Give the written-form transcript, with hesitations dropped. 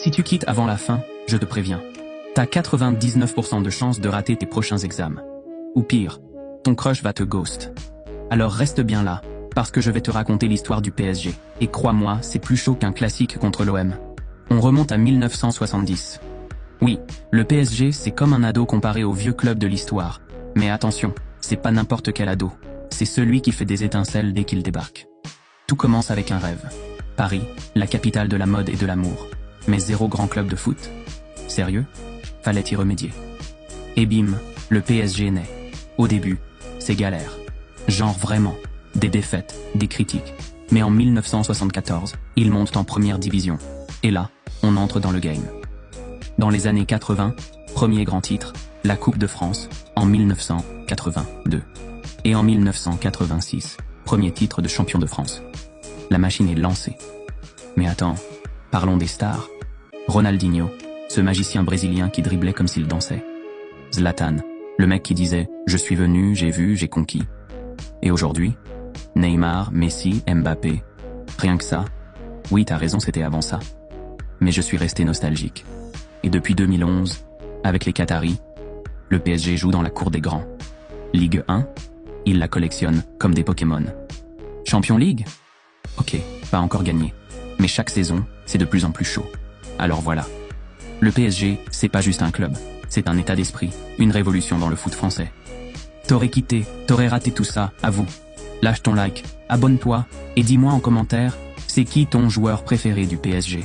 Si tu quittes avant la fin, je te préviens. T'as 99% de chances de rater tes prochains examens. Ou pire, ton crush va te ghost. Alors reste bien là, parce que je vais te raconter l'histoire du PSG. Et crois-moi, c'est plus chaud qu'un classique contre l'OM. On remonte à 1970. Oui, le PSG c'est comme un ado comparé au vieux club de l'histoire. Mais attention, c'est pas n'importe quel ado. C'est celui qui fait des étincelles dès qu'il débarque. Tout commence avec un rêve. Paris, la capitale de la mode et de l'amour. Mais zéro grand club de foot. Sérieux? Fallait y remédier. Et bim, le PSG naît. Au début, c'est galère. Genre vraiment. Des défaites, des critiques. Mais en 1974, ils montent en première division. Et là, on entre dans le game. Dans les années 80, premier grand titre, la Coupe de France, en 1982. Et en 1986, premier titre de champion de France. La machine est lancée. Mais attends, parlons des stars. Ronaldinho, ce magicien brésilien qui driblait comme s'il dansait. Zlatan, le mec qui disait « Je suis venu, j'ai vu, j'ai conquis ». Et aujourd'hui, Neymar, Messi, Mbappé. Rien que ça. Oui, t'as raison, c'était avant ça. Mais je suis resté nostalgique. Et depuis 2011, avec les Qataris, le PSG joue dans la cour des grands. Ligue 1, il la collectionne comme des Pokémon. Champions League? Ok, pas encore gagné. Mais chaque saison, c'est de plus en plus chaud. Alors voilà. Le PSG, c'est pas juste un club. C'est un état d'esprit, une révolution dans le foot français. T'aurais quitté, t'aurais raté tout ça, avoue. Lâche ton like, abonne-toi, et dis-moi en commentaire, c'est qui ton joueur préféré du PSG?